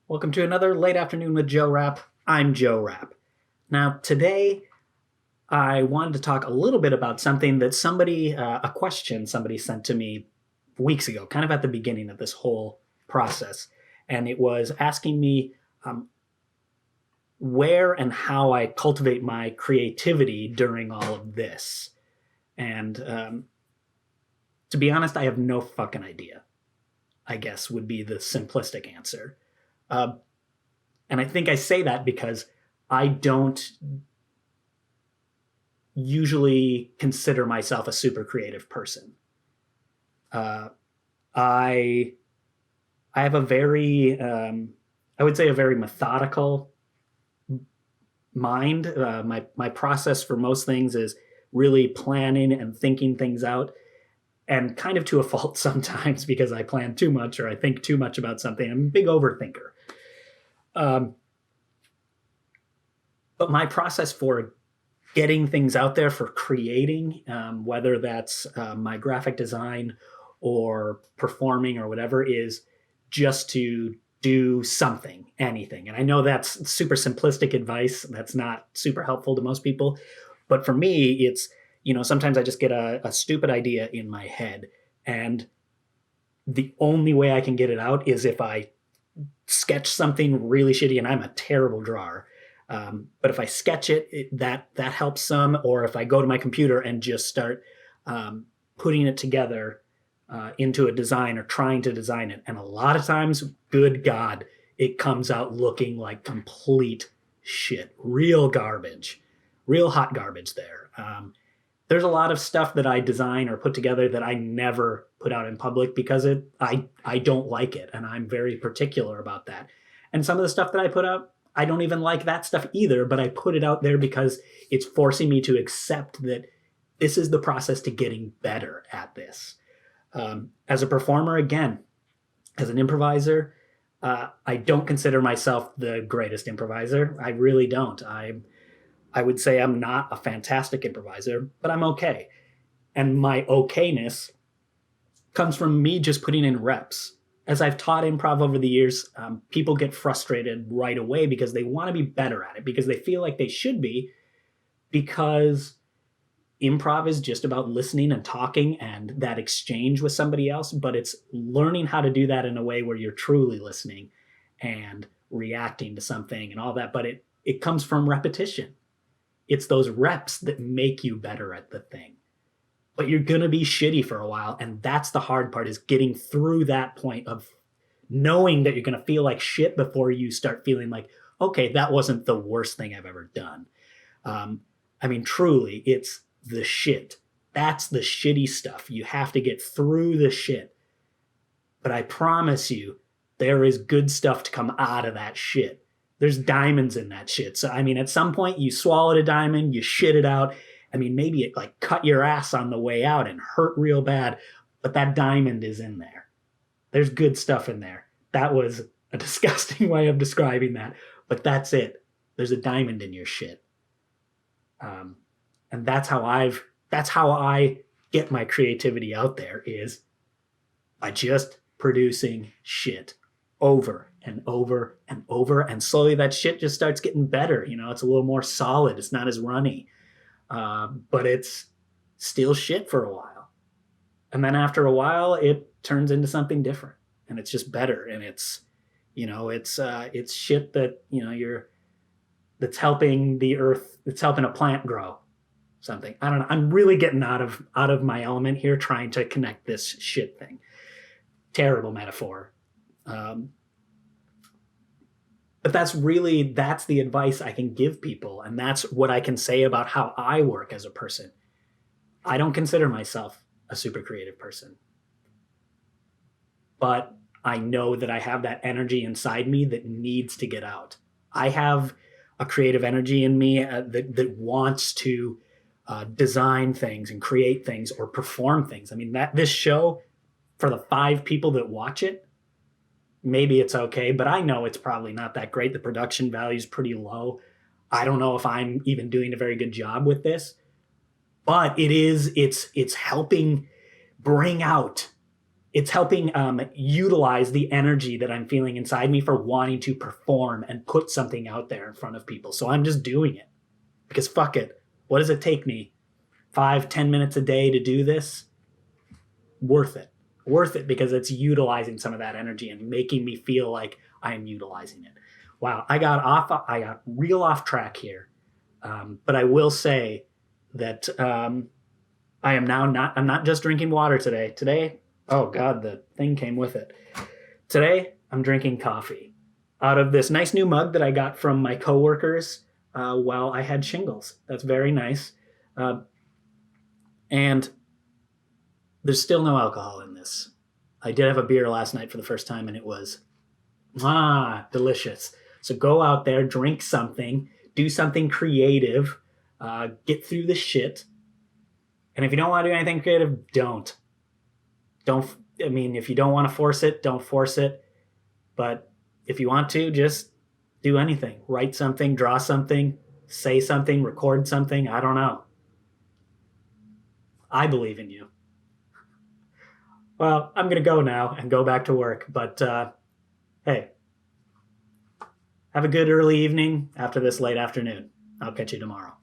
Welcome to another late afternoon with Joe Rapp. I'm Joe Rapp. Now, today I wanted to talk a little bit about something that a question somebody sent to me weeks ago, kind of at the beginning of this whole process. And it was asking me where and how I cultivate my creativity during all of this. And to be honest, I have no fucking idea, I guess would be the simplistic answer. Uh, and I think I say that because I don't usually consider myself a super creative person. Uh, I I have a very I would say a very methodical mind. My process for most things is really planning and thinking things out, and kind of to a fault sometimes because I plan too much or I think too much about something. I'm a big overthinker. Um, but my process for getting things out there, for creating, whether that's my graphic design or performing or whatever, is just to do something, anything. And I know that's super simplistic advice. That's not super helpful to most people. But for me, sometimes I just get a stupid idea in my head. And the only way I can get it out is if I sketch something really shitty, and I'm a terrible drawer. But if I sketch that helps some. Or if I go to my computer and just start putting it together into a design or trying to design it, and a lot of times, good God, it comes out looking like complete shit, real garbage, real hot garbage. There's a lot of stuff that I design or put together that I never put out in public because I don't like it, and I'm very particular about that. And some of the stuff that I put out, I don't even like that stuff either, but I put it out there because it's forcing me to accept that this is the process to getting better at this. As a performer, again, as an improviser, I don't consider myself the greatest improviser. I really don't. I would say I'm not a fantastic improviser, but I'm okay. And my okayness comes from me just putting in reps. As I've taught improv over the years, people get frustrated right away because they want to be better at it, because they feel like they should be, because improv is just about listening and talking and that exchange with somebody else, but it's learning how to do that in a way where you're truly listening and reacting to something and all that. But it comes from repetition. It's those reps that make you better at the thing. But you're going to be shitty for a while. And that's the hard part, is getting through that point of knowing that you're going to feel like shit before you start feeling like, okay, that wasn't the worst thing I've ever done. Truly, it's the shit. That's the shitty stuff. You have to get through the shit. But I promise you, there is good stuff to come out of that shit. There's diamonds in that shit. So, at some point you swallowed a diamond, you shit it out. Maybe it like cut your ass on the way out and hurt real bad, but that diamond is in there. There's good stuff in there. That was a disgusting way of describing that, but that's it. There's a diamond in your shit. And that's how I get my creativity out there, is by just producing shit over and over and over, and slowly that shit just starts getting better. It's a little more solid. It's not as runny, but it's still shit for a while. And then after a while, it turns into something different, and it's just better. And it's shit that, that's helping the earth. It's helping a plant grow something. I don't know. I'm really getting out of my element here, trying to connect this shit thing. Terrible metaphor. But that's the advice I can give people. And that's what I can say about how I work as a person. I don't consider myself a super creative person, but I know that I have that energy inside me that needs to get out. I have a creative energy in me that wants to design things and create things or perform things. This show, for the 5 people that watch it, maybe it's okay, but I know it's probably not that great. The production value is pretty low. I don't know if I'm even doing a very good job with this, but it's helping bring out it's helping utilize the energy that I'm feeling inside me for wanting to perform and put something out there in front of people. So I'm just doing it because fuck it. What does it take me? 5-10 minutes a day to do this? Worth it. Worth it because it's utilizing some of that energy and making me feel like I am utilizing it. Wow, I got real off track here. But I will say that I'm not just drinking water today. Today, oh God, the thing came with it. Today, I'm drinking coffee out of this nice new mug that I got from my coworkers while I had shingles. That's very nice. And there's still no alcohol in this. I did have a beer last night for the first time, and it was delicious. So go out there, drink something, do something creative, get through the shit. And if you don't want to do anything creative, don't. I mean, if you don't want to force it, don't force it. But if you want to, just do anything. Write something, draw something, say something, record something. I don't know. I believe in you. Well, I'm going to go now and go back to work. But hey, have a good early evening after this late afternoon. I'll catch you tomorrow.